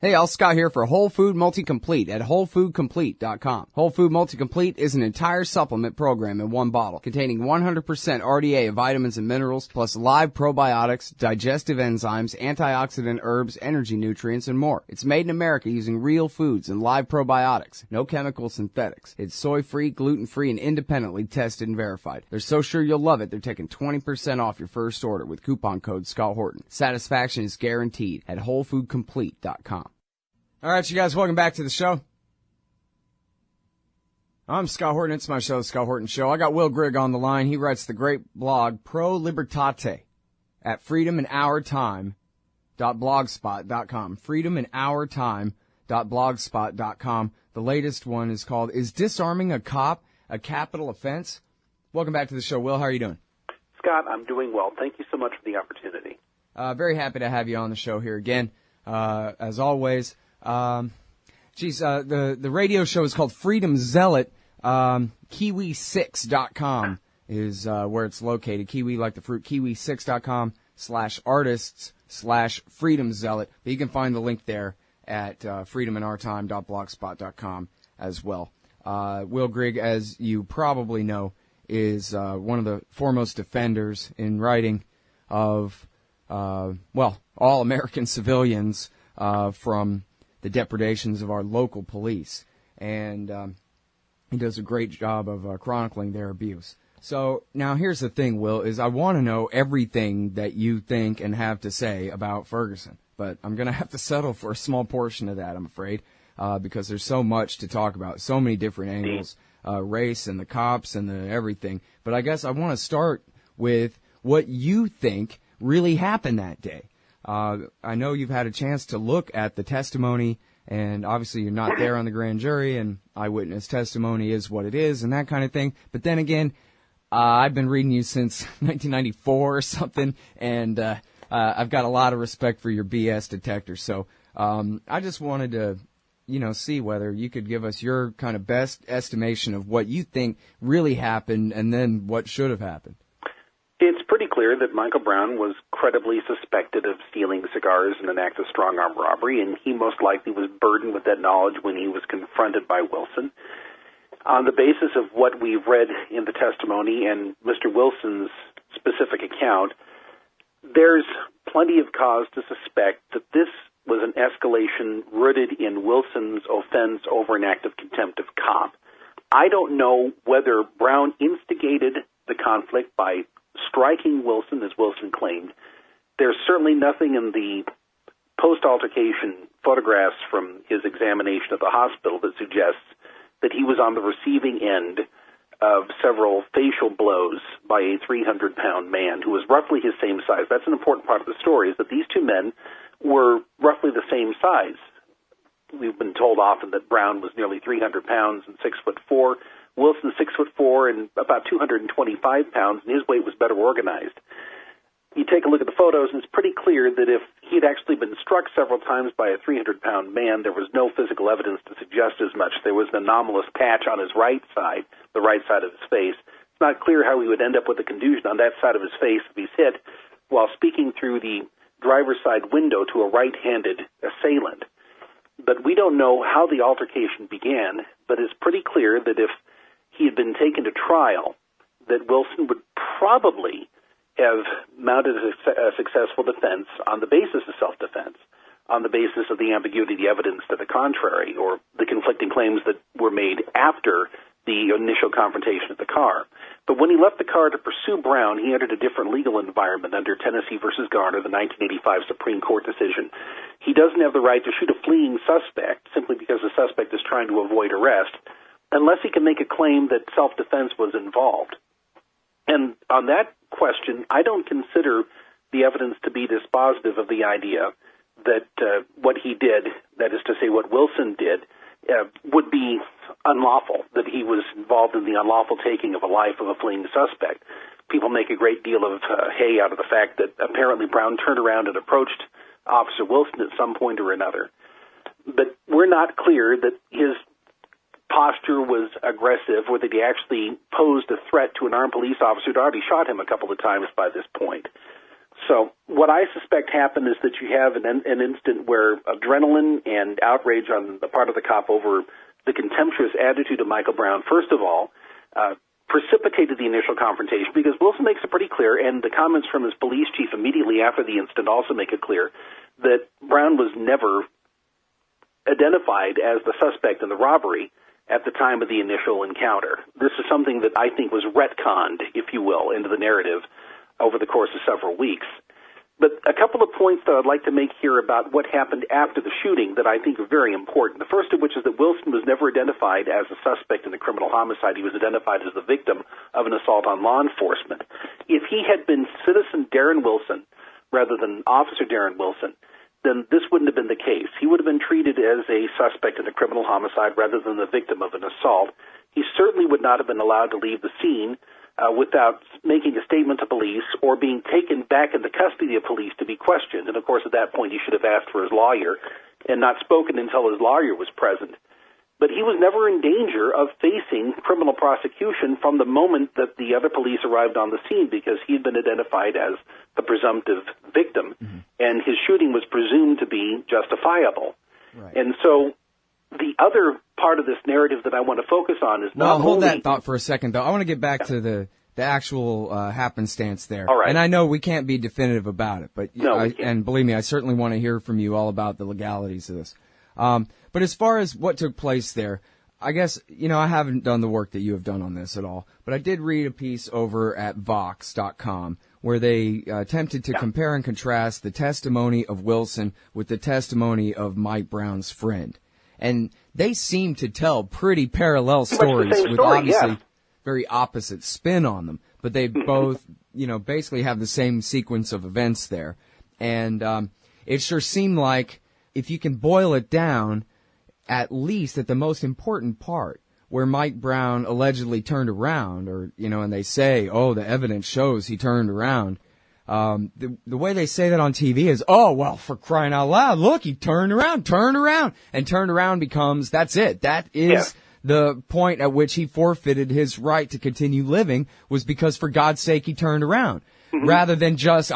Hey, Al Scott here for Whole Food Multi-Complete at WholeFoodComplete.com. Whole Food Multi-Complete is an entire supplement program in one bottle containing 100% RDA of vitamins and minerals, plus live probiotics, digestive enzymes, antioxidant herbs, energy nutrients, and more. It's made in America using real foods and live probiotics. No chemical synthetics. It's soy-free, gluten-free, and independently tested and verified. They're so sure you'll love it, they're taking 20% off your first order with coupon code Scott Horton. Satisfaction is guaranteed at WholeFoodComplete.com. All right, you guys, welcome back to the show. I'm Scott Horton. It's my show, The Scott Horton Show. I got Will Grigg on the line. He writes the great blog Pro Libertate at freedominOurTime.blogspot.com. freedominOurTime.blogspot.com. The latest one is called, Is Disarming a Cop a Capital Offense? Welcome back to the show, Will. How are you doing? Scott, I'm doing well. Thank you so much for the opportunity. Very happy to have you on the show here again, as always. The radio show is called Freedom Zealot. Kiwi6.com is where it's located. Kiwi like the fruit. Kiwi6.com/artists/Freedom Zealot. But you can find the link there at freedominOurTime.blogspot.com as well. Will Grigg, as you probably know, is one of the foremost defenders in writing of all American civilians from the depredations of our local police, and he does a great job of chronicling their abuse. So now here's the thing, Will, is I want to know everything that you think and have to say about Ferguson, but I'm going to have to settle for a small portion of that, I'm afraid, because there's so much to talk about, so many different angles, race and the cops and the everything. But I guess I want to start with what you think really happened that day. I know you've had a chance to look at the testimony, and obviously you're not there on the grand jury, and eyewitness testimony is what it is, and that kind of thing. But then again, I've been reading you since 1994 or something, and I've got a lot of respect for your BS detector. So I just wanted to, see whether you could give us your kind of best estimation of what you think really happened, and then what should have happened. It's pretty clear that Michael Brown was credibly suspected of stealing cigars in an act of strong-arm robbery, and he most likely was burdened with that knowledge when he was confronted by Wilson. On the basis of what we've read in the testimony and Mr. Wilson's specific account, there's plenty of cause to suspect that this was an escalation rooted in Wilson's offense over an act of contempt of cop. I don't know whether Brown instigated the conflict by striking Wilson, as Wilson claimed. There's certainly nothing in the post-altercation photographs from his examination at the hospital that suggests that he was on the receiving end of several facial blows by a 300-pound man who was roughly his same size. That's an important part of the story, is that these two men were roughly the same size. We've been told often that Brown was nearly 300 pounds and 6'4". Wilson 6'4" and about 225 pounds, and his weight was better organized. You take a look at the photos, and it's pretty clear that if he'd actually been struck several times by a 300-pound man, there was no physical evidence to suggest as much. There was an anomalous patch on his right side, the right side of his face. It's not clear how he would end up with a contusion on that side of his face if he's hit while speaking through the driver's side window to a right-handed assailant. But we don't know how the altercation began, but it's pretty clear that if he had been taken to trial, that Wilson would probably have mounted a successful defense on the basis of self-defense, on the basis of the ambiguity of the evidence to the contrary, or the conflicting claims that were made after the initial confrontation at the car. But when he left the car to pursue Brown, he entered a different legal environment under Tennessee v. Garner, the 1985 Supreme Court decision. He doesn't have the right to shoot a fleeing suspect simply because the suspect is trying to avoid arrest, unless he can make a claim that self-defense was involved. And on that question, I don't consider the evidence to be dispositive of the idea that what he did, that is to say what Wilson did, would be unlawful, that he was involved in the unlawful taking of a life of a fleeing suspect. People make a great deal of hay out of the fact that apparently Brown turned around and approached Officer Wilson at some point or another. But we're not clear that his posture was aggressive or that he actually posed a threat to an armed police officer who'd already shot him a couple of times by this point. So what I suspect happened is that you have an instant where adrenaline and outrage on the part of the cop over the contemptuous attitude of Michael Brown, first of all, precipitated the initial confrontation, because Wilson makes it pretty clear, and the comments from his police chief immediately after the incident also make it clear, that Brown was never identified as the suspect in the robbery at the time of the initial encounter. This is something that I think was retconned, if you will, into the narrative over the course of several weeks. But a couple of points that I'd like to make here about what happened after the shooting that I think are very important. The first of which is that Wilson was never identified as a suspect in the criminal homicide. He was identified as the victim of an assault on law enforcement. If he had been citizen Darren Wilson rather than Officer Darren Wilson, then this wouldn't have been the case. He would have been treated as a suspect in a criminal homicide rather than the victim of an assault. He certainly would not have been allowed to leave the scene without making a statement to police or being taken back into custody of police to be questioned. And, of course, at that point he should have asked for his lawyer and not spoken until his lawyer was present. But he was never in danger of facing criminal prosecution from the moment that the other police arrived on the scene, because he had been identified as the presumptive victim, and his shooting was presumed to be justifiable. Right. And so the other part of this narrative that I want to focus on is not hold that thought for a second, though. I want to get back to the actual happenstance there. All right. And I know we can't be definitive about it, but no, and believe me, I certainly want to hear from you all about the legalities of this. But as far as what took place there, I guess, I haven't done the work that you have done on this at all, but I did read a piece over at Vox.com where they attempted to compare and contrast the testimony of Wilson with the testimony of Mike Brown's friend. And they seem to tell pretty parallel stories with obviously very opposite spin on them. But they both, basically have the same sequence of events there. And it sure seemed like, if you can boil it down, at least at the most important part, where Mike Brown allegedly turned around, or, and they say, the evidence shows he turned around. The way they say that on TV is, for crying out loud, look, he turned around. And turned around becomes, that's it. That is the point at which he forfeited his right to continue living, was because, for God's sake, he turned around. Rather than just,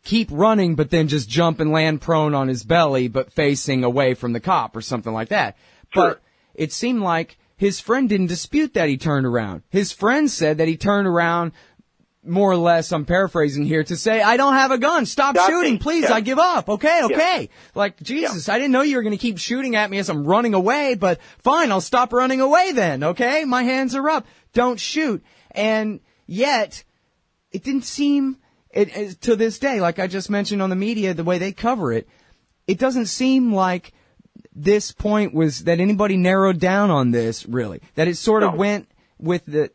keep running, but then just jump and land prone on his belly, but facing away from the cop or something like that. Sure. But it seemed like his friend didn't dispute that he turned around. His friend said that he turned around, more or less, I'm paraphrasing here, to say, I don't have a gun. Stop shooting, please. I give up. Okay. Yeah. Like, Jesus, I didn't know you were going to keep shooting at me as I'm running away, but fine, I'll stop running away then. Okay. My hands are up. Don't shoot. And yet, it didn't seem, to this day, like I just mentioned on the media, the way they cover it, it doesn't seem like this point was that anybody narrowed down on this, really. That it sort of went with the,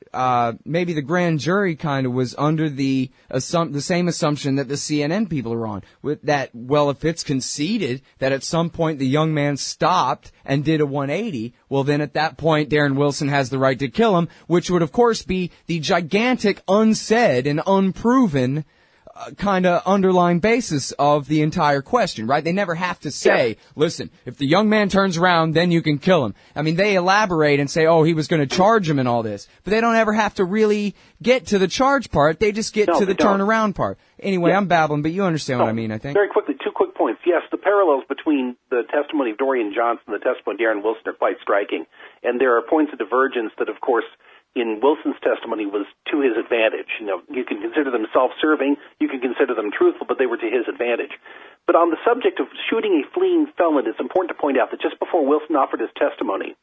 maybe the grand jury kind of was under the same assumption that the CNN people are on. With that, if it's conceded that at some point the young man stopped and did a 180, well then at that point Darren Wilson has the right to kill him, which would of course be the gigantic unsaid and unproven kind of underlying basis of the entire question, right? They never have to say, listen, if the young man turns around, then you can kill him. I mean, they elaborate and say, he was going to charge him and all this, but they don't ever have to really get to the charge part. They just get to the turnaround part. Anyway, I'm babbling, but you understand what I mean, I think. Very quickly, 2 quick points. Yes, the parallels between the testimony of Dorian Johnson and the testimony of Darren Wilson are quite striking, and there are points of divergence that, of course, in Wilson's testimony was to his advantage. You can consider them self-serving, you can consider them truthful, but they were to his advantage. But on the subject of shooting a fleeing felon, it's important to point out that just before Wilson offered his testimony,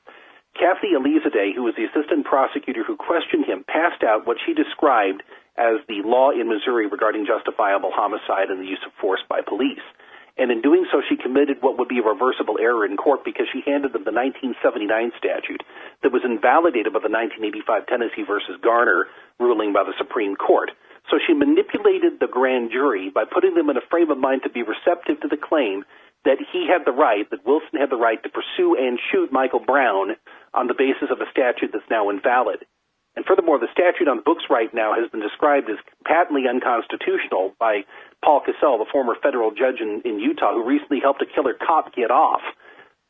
Kathy Elizadeh, who was the assistant prosecutor who questioned him, passed out what she described as the law in Missouri regarding justifiable homicide and the use of force by police. And in doing so, she committed what would be a reversible error in court, because she handed them the 1979 statute that was invalidated by the 1985 Tennessee versus Garner ruling by the Supreme Court. So she manipulated the grand jury by putting them in a frame of mind to be receptive to the claim that that Wilson had the right to pursue and shoot Michael Brown on the basis of a statute that's now invalid. And furthermore, the statute on the books right now has been described as patently unconstitutional by Paul Cassell, the former federal judge in Utah, who recently helped a killer cop get off.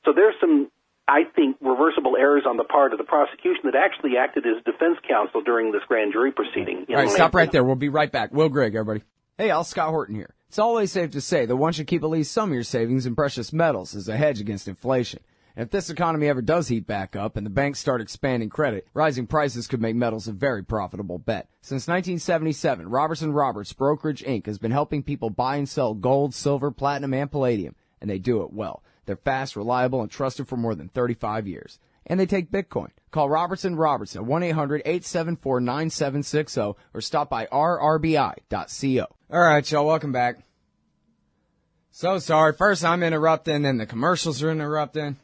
So there's some, I think, reversible errors on the part of the prosecution that actually acted as defense counsel during this grand jury proceeding. All right, stop right there. We'll be right back. Will Grigg, everybody. Hey, Al, Scott Horton here. It's always safe to say that one should keep at least some of your savings in precious metals as a hedge against inflation. And if this economy ever does heat back up and the banks start expanding credit, rising prices could make metals a very profitable bet. Since 1977, Robertson Roberts Brokerage Inc. has been helping people buy and sell gold, silver, platinum, and palladium, and they do it well. They're fast, reliable, and trusted for more than 35 years. And they take Bitcoin. Call Robertson Roberts at 1-800-874-9760 or stop by rrbi.co. All right, y'all, welcome back. So sorry. First I'm interrupting, then the commercials are interrupting.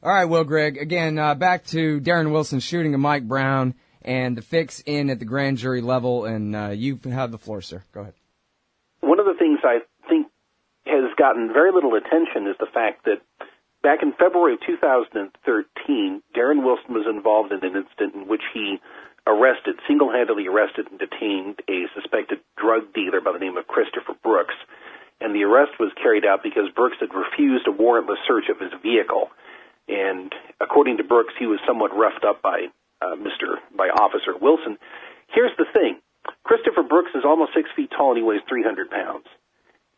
All right, Will Grigg, again, back to Darren Wilson shooting of Mike Brown and the fix in at the grand jury level, and you have the floor, sir. Go ahead. One of the things I think has gotten very little attention is the fact that back in February of 2013, Darren Wilson was involved in an incident in which he single-handedly arrested and detained a suspected drug dealer by the name of Christopher Brooks. And the arrest was carried out because Brooks had refused a warrantless search of his vehicle. And according to Brooks, he was somewhat roughed up by Officer Wilson. Here's the thing. Christopher Brooks is almost 6 feet tall and he weighs 300 pounds.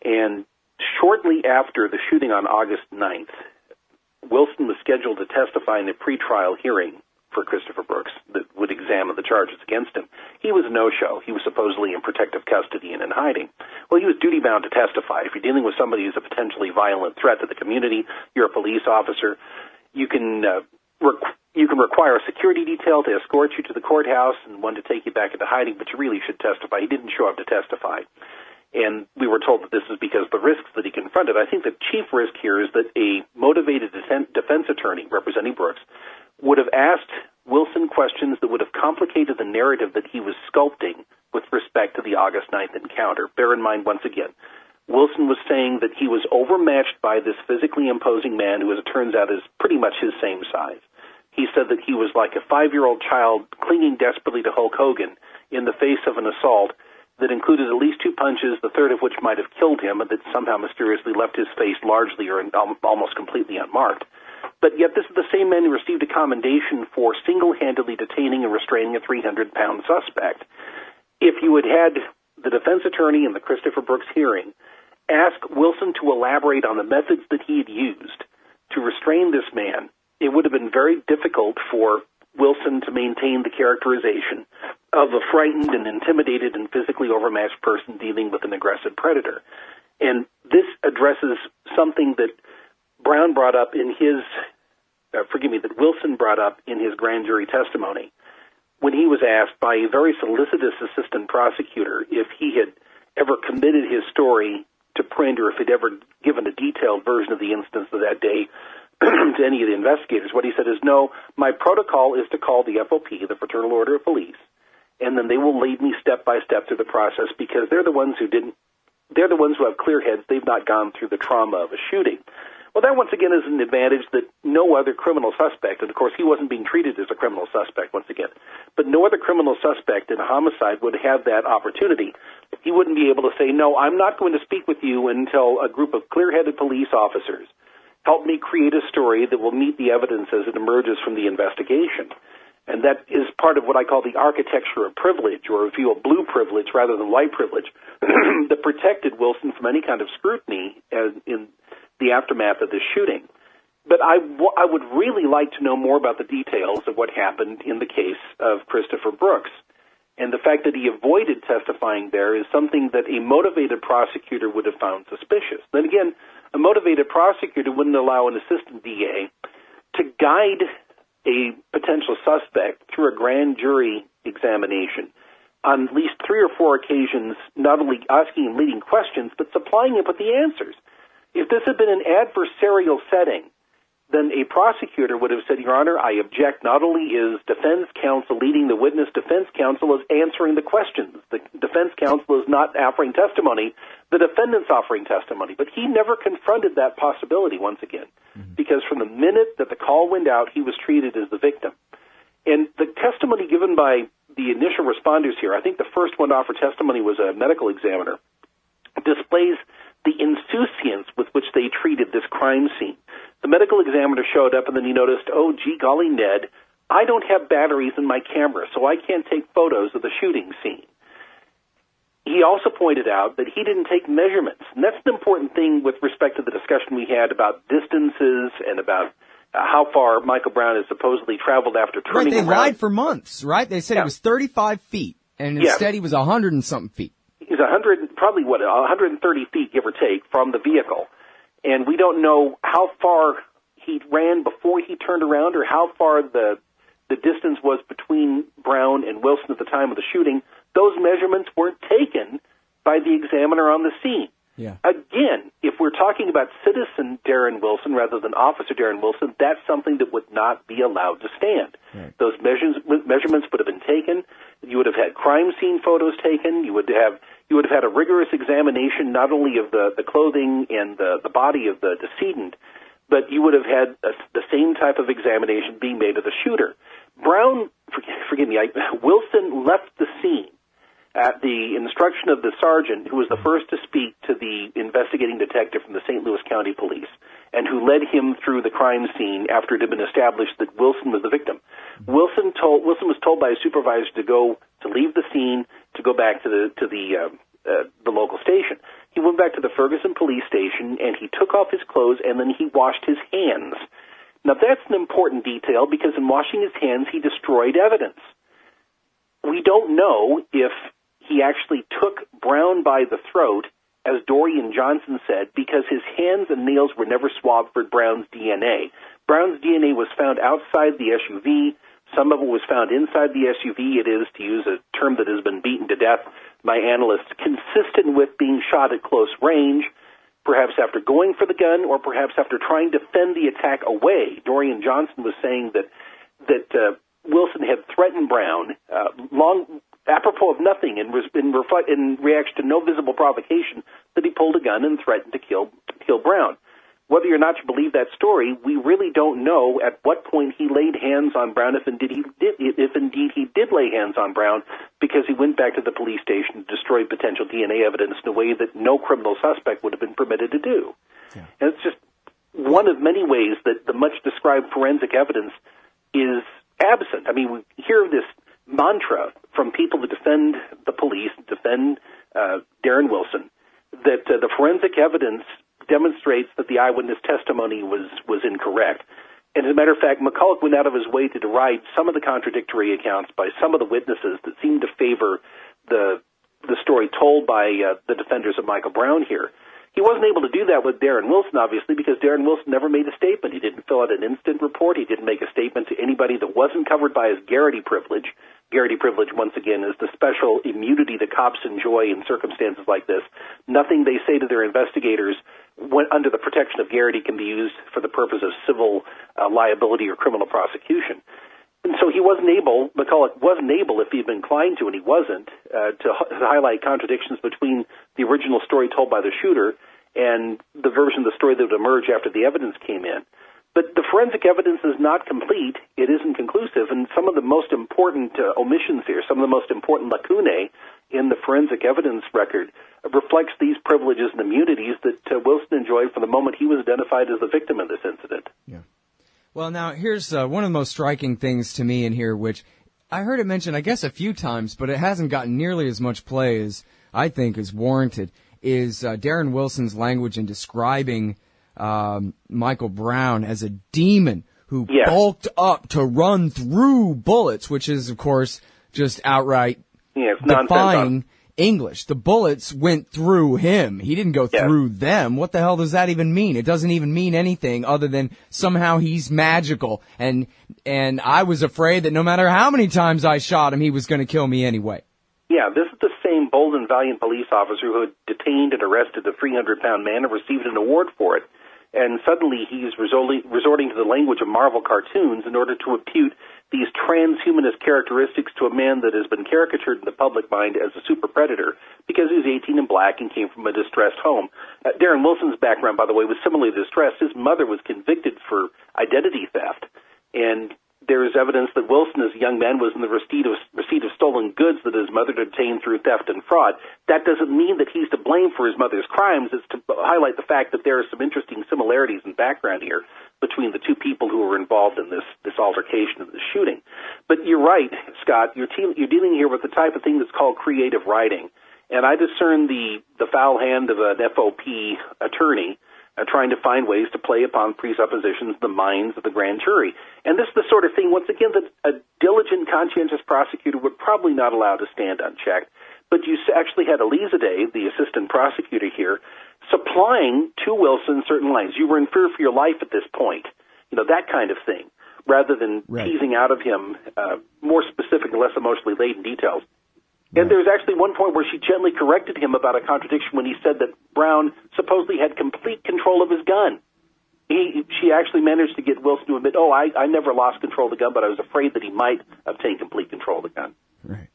And shortly after the shooting on August 9th, Wilson was scheduled to testify in a pretrial hearing for Christopher Brooks that would examine the charges against him. He was a no-show. He was supposedly in protective custody and in hiding. Well, he was duty-bound to testify. If you're dealing with somebody who's a potentially violent threat to the community, you're a police officer, you can require a security detail to escort you to the courthouse and one to take you back into hiding, but you really should testify. He didn't show up to testify. And we were told that this is because of the risks that he confronted. I think the chief risk here is that a motivated defense attorney representing Brooks would have asked Wilson questions that would have complicated the narrative that he was sculpting with respect to the August 9th encounter. Bear in mind, once again, Wilson was saying that he was overmatched by this physically imposing man who, as it turns out, is pretty much his same size. He said that he was like a 5-year-old child clinging desperately to Hulk Hogan in the face of an assault that included at least 2 punches, the third of which might have killed him, and that somehow mysteriously left his face largely or almost completely unmarked. But yet this is the same man who received a commendation for single-handedly detaining and restraining a 300-pound suspect. If you had had the defense attorney in the Christopher Brooks hearing ask Wilson to elaborate on the methods that he had used to restrain this man, it would have been very difficult for Wilson to maintain the characterization of a frightened and intimidated and physically overmatched person dealing with an aggressive predator. And this addresses something that Brown brought up in his, that Wilson brought up in his grand jury testimony when he was asked by a very solicitous assistant prosecutor if he had ever committed his story to print or if he'd ever given a detailed version of the instance of that day to any of the investigators. What he said is, no, my protocol is to call the FOP, the Fraternal Order of Police, and then they will lead me step by step through the process because they're the ones who have clear heads. They've not gone through the trauma of a shooting. Well, that once again is an advantage that no other criminal suspect, and of course he wasn't being treated as a criminal suspect once again, but no other criminal suspect in a homicide would have that opportunity. He wouldn't be able to say, no, I'm not going to speak with you until a group of clear-headed police officers help me create a story that will meet the evidence as it emerges from the investigation. And that is part of what I call the architecture of privilege, or if you will, blue privilege rather than white privilege, that protected Wilson from any kind of scrutiny in the aftermath of this shooting. But I would really like to know more about the details of what happened in the case of Christopher Brooks. And the fact that he avoided testifying there is something that a motivated prosecutor would have found suspicious. Then again, a motivated prosecutor wouldn't allow an assistant DA to guide a potential suspect through a grand jury examination on at least 3 or 4 occasions, not only asking him leading questions, but supplying him with the answers. If this had been an adversarial setting, then a prosecutor would have said, Your Honor, I object. Not only is defense counsel leading the witness, defense counsel is answering the questions. The defense counsel is not offering testimony. The defendant's offering testimony. But he never confronted that possibility once again, because from the minute that the call went out, he was treated as the victim. And the testimony given by the initial responders here, I think the first one to offer testimony was a medical examiner, displays the insouciance with which they treated this crime scene. The medical examiner showed up and then he noticed, oh, gee golly, Ned, I don't have batteries in my camera, so I can't take photos of the shooting scene. he also pointed out that he didn't take measurements. And that's an important thing with respect to the discussion we had about distances and about how far Michael Brown has supposedly traveled after turning around. Right, they lied for months, right? They said it was 35 feet, and instead he was 100 and something feet. He's 130 feet, give or take, from the vehicle. And we don't know how far he ran before he turned around or how far the distance was between Brown and Wilson at the time of the shooting. Those measurements weren't taken by the examiner on the scene. Yeah. Again, if we're talking about citizen Darren Wilson rather than officer Darren Wilson, that's something that would not be allowed to stand. Right. Those measurements would have been taken. You would have had crime scene photos taken. You would have had a rigorous examination not only of the clothing and the body of the decedent, but you would have had the same type of examination being made of the shooter. Brown, Wilson left the scene at the instruction of the sergeant who was the first to speak to the investigating detective from the St. Louis County Police and who led him through the crime scene after it had been established that Wilson was the victim. Wilson was told by his supervisor to leave the scene, to go back to the local station. He went back to the Ferguson police station and he took off his clothes and then he washed his hands. Now that's an important detail because in washing his hands he destroyed evidence. We don't know if he actually took Brown by the throat, as Dorian Johnson said, because his hands and nails were never swabbed for Brown's DNA. Brown's DNA was found outside the SUV. Some of it was found inside the SUV. It is, to use a term that has been beaten to death by analysts, consistent with being shot at close range, perhaps after going for the gun or perhaps after trying to fend the attack away. Dorian Johnson was saying that Wilson had threatened Brown apropos of nothing and was in reaction to no visible provocation that he pulled a gun and threatened to kill Brown. Whether or not you believe that story, we really don't know at what point he laid hands on Brown, if indeed he did lay hands on Brown, because he went back to the police station to destroy potential DNA evidence in a way that no criminal suspect would have been permitted to do. Yeah. And it's just one of many ways that the much-described forensic evidence is absent. I mean, we hear this mantra from people that defend the police, defend Darren Wilson, that the forensic evidence demonstrates that the eyewitness testimony was incorrect. And as a matter of fact, McCulloch went out of his way to deride some of the contradictory accounts by some of the witnesses that seemed to favor the story told by the defenders of Michael Brown here. He wasn't able to do that with Darren Wilson, obviously, because Darren Wilson never made a statement. He didn't fill out an incident report. He didn't make a statement to anybody that wasn't covered by his Garrity privilege. Garrity privilege, once again, is the special immunity that cops enjoy in circumstances like this. Nothing they say to their investigators under the protection of Garrity can be used for the purpose of civil liability or criminal prosecution. And so McCulloch wasn't able, if he'd been inclined to, and he wasn't, to highlight contradictions between the original story told by the shooter and the version of the story that would emerge after the evidence came in. But the forensic evidence is not complete. It isn't conclusive, and some of the most important omissions here, some of the most important lacunae in the forensic evidence record reflects these privileges and immunities that Wilson enjoyed from the moment he was identified as the victim in this incident. Yeah. Well, now, here's one of the most striking things to me in here, which I heard it mentioned, I guess, a few times, but it hasn't gotten nearly as much play as I think is warranted, is Darren Wilson's language in describing Michael Brown as a demon who bulked up to run through bullets, which is, of course, just outright defying English. The bullets went through him. He didn't go through them. What the hell does that even mean? It doesn't even mean anything other than somehow he's magical. And I was afraid that no matter how many times I shot him, he was going to kill me anyway. Yeah, this is the same bold and valiant police officer who had detained and arrested a 300-pound man and received an award for it. And suddenly he's resorting to the language of Marvel cartoons in order to impute these transhumanist characteristics to a man that has been caricatured in the public mind as a super predator because he was 18 and black and came from a distressed home. Darren Wilson's background, by the way, was similarly distressed. His mother was convicted for identity theft, and there is evidence that Wilson, as a young man, was in the receipt of stolen goods that his mother had obtained through theft and fraud. That doesn't mean that he's to blame for his mother's crimes. It's to highlight the fact that there are some interesting similarities in background here between the two people who were involved in this altercation and this shooting. But you're right, Scott. You're dealing here with the type of thing that's called creative writing. And I discern the foul hand of an FOP attorney trying to find ways to play upon presuppositions, the minds of the grand jury. And this is the sort of thing, once again, that a diligent, conscientious prosecutor would probably not allow to stand unchecked. But you actually had Elizadeh, the assistant prosecutor here, supplying to Wilson certain lines. You were in fear for your life at this point, that kind of thing, rather than teasing out of him more specific and less emotionally laden details. And there's actually one point where she gently corrected him about a contradiction when he said that Brown supposedly had complete control of his gun. She actually managed to get Wilson to admit, I never lost control of the gun, but I was afraid that he might obtain complete control of the gun. Right.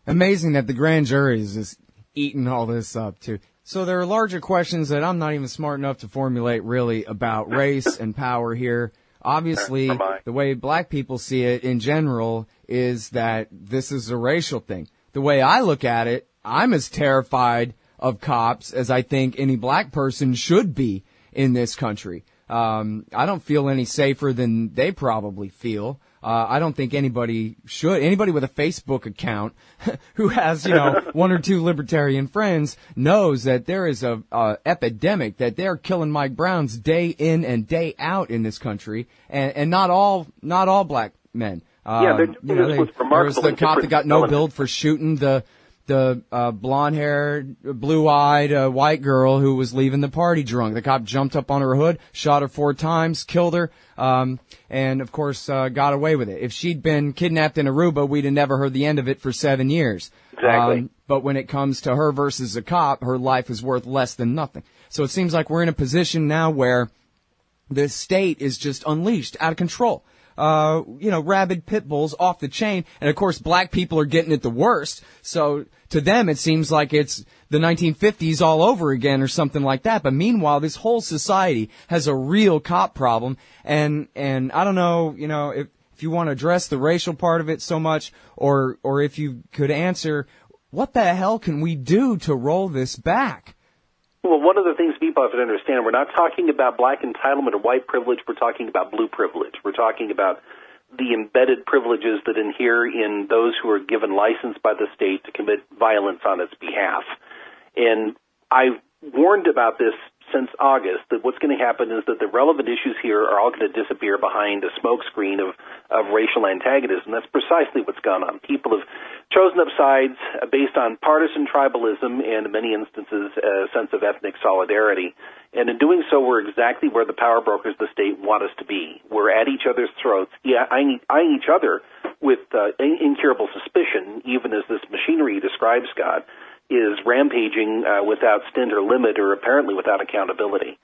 Amazing that the grand jury is just eating all this up, too. So there are larger questions that I'm not even smart enough to formulate, really, about race and power here. Obviously, the way black people see it in general is that this is a racial thing. The way I look at it, I'm as terrified of cops as I think any black person should be in this country. I don't feel any safer than they probably feel. I don't think anybody should. Anybody with a Facebook account who has, one or two libertarian friends knows that there is a epidemic, that they're killing Mike Browns day in and day out in this country, and not all black men. There was the cop that got no billed for shooting the blonde-haired, blue-eyed white girl who was leaving the party drunk. The cop jumped up on her hood, shot her 4 times, killed her, and of course got away with it. If she'd been kidnapped in Aruba, we'd have never heard the end of it for 7 years. Exactly. But when it comes to her versus a cop, her life is worth less than nothing. So it seems like we're in a position now where the state is just unleashed, out of control. Rabid pit bulls off the chain. And of course, black people are getting it the worst. So to them, it seems like it's the 1950s all over again or something like that. But meanwhile, this whole society has a real cop problem. And I don't know, if you want to address the racial part of it so much, or if you could answer, what the hell can we do to roll this back? Well, one of the things people have to understand, we're not talking about black entitlement or white privilege. We're talking about blue privilege. We're talking about the embedded privileges that inhere in those who are given license by the state to commit violence on its behalf. And I've warned about this since August, that what's going to happen is that the relevant issues here are all going to disappear behind a smokescreen of racial antagonism. That's precisely what's gone on. People have chosen up sides based on partisan tribalism and, in many instances, a sense of ethnic solidarity. And in doing so, we're exactly where the power brokers of the state want us to be. We're at each other's throats, eyeing each other with incurable suspicion, even as this machinery you describe, Scott, is rampaging without stint or limit, or apparently without accountability.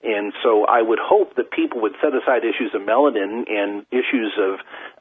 And so I would hope that people would set aside issues of melanin and issues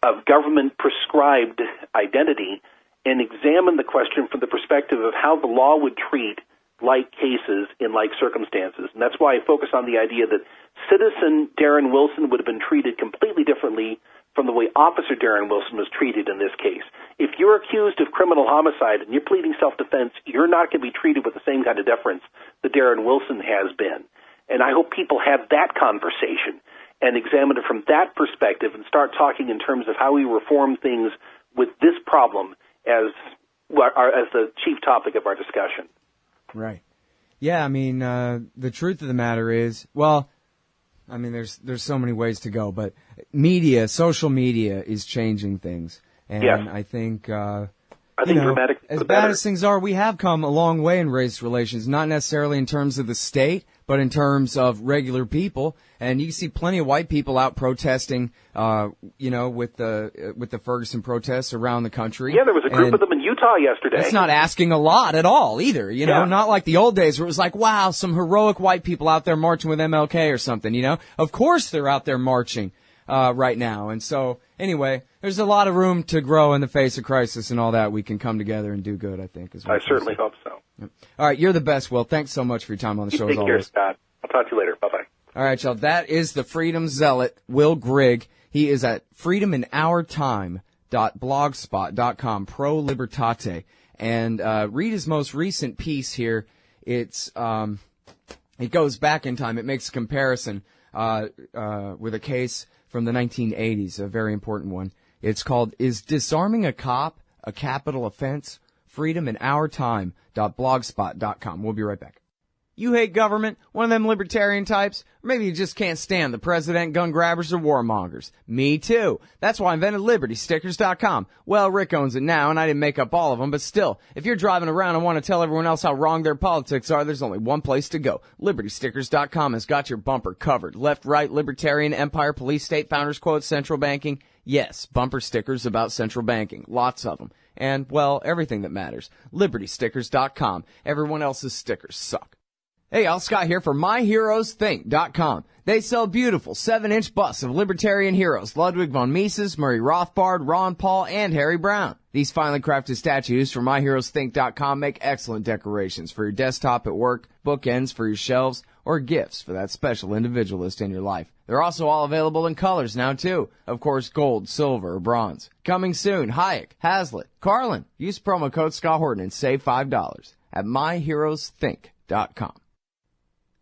of government-prescribed identity and examine the question from the perspective of how the law would treat like cases in like circumstances. And that's why I focus on the idea that citizen Darren Wilson would have been treated completely differently from the way Officer Darren Wilson was treated in this case. If you're accused of criminal homicide and you're pleading self-defense, you're not going to be treated with the same kind of deference that Darren Wilson has been. And I hope people have that conversation and examine it from that perspective and start talking in terms of how we reform things with this problem as the chief topic of our discussion. Right. Yeah, the truth of the matter is, there's so many ways to go, but social media is changing things. And yes. I think dramatically as bad as things are, we have come a long way in race relations, not necessarily in terms of the state, but in terms of regular people. And you see plenty of white people out protesting, with the Ferguson protests around the country. Yeah, there was a group of them in Utah yesterday. It's not asking a lot at all either, not like the old days where it was like, wow, some heroic white people out there marching with MLK or something, Of course they're out there marching right now. And so, anyway, there's a lot of room to grow in the face of crisis and all that. We can come together and do good, I think. I certainly hope so. Yep. All right, you're the best, Will. Thanks so much for your time on the show as always. Take care, Scott. I'll talk to you later. Bye-bye. All right, y'all. That is the Freedom Zealot, Will Grigg. He is at freedominourtime.blogspot.com, pro libertate. And read his most recent piece here. It goes back in time. It makes a comparison with a case from the 1980s, a very important one. It's called, Is Disarming a Cop a Capital Offense? freedominourtime.blogspot.com. We'll be right back. You hate government? One of them libertarian types? Or maybe you just can't stand the president, gun grabbers, or warmongers. Me too. That's why I invented LibertyStickers.com. Well, Rick owns it now, and I didn't make up all of them, but still, if you're driving around and want to tell everyone else how wrong their politics are, there's only one place to go. LibertyStickers.com has got your bumper covered. Left, right, libertarian, empire, police, state, founders quote, central banking. Yes, bumper stickers about central banking. Lots of them. And, well, everything that matters. LibertyStickers.com. Everyone else's stickers suck. Hey, Al Scott here for MyHeroesThink.com. They sell beautiful 7-inch busts of libertarian heroes, Ludwig von Mises, Murray Rothbard, Ron Paul, and Harry Brown. These finely crafted statues from MyHeroesThink.com make excellent decorations for your desktop at work, bookends for your shelves, or gifts for that special individualist in your life. They're also all available in colors now, too. Of course, gold, silver, or bronze. Coming soon, Hayek, Hazlitt, Carlin. Use promo code Scott Horton and save $5 at MyHeroesThink.com.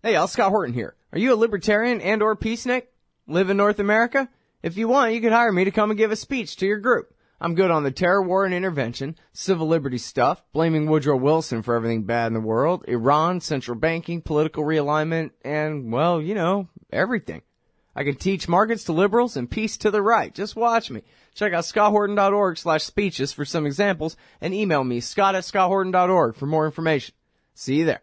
Hey, Al Scott Horton here. Are you a libertarian and or peacenik? Live in North America? If you want, you could hire me to come and give a speech to your group. I'm good on the terror war and intervention, civil liberties stuff, blaming Woodrow Wilson for everything bad in the world, Iran, central banking, political realignment, and, well, you know, everything. I can teach markets to liberals and peace to the right. Just watch me. Check out scotthorton.org/speeches for some examples and email me scott@scotthorton.org for more information. See you there.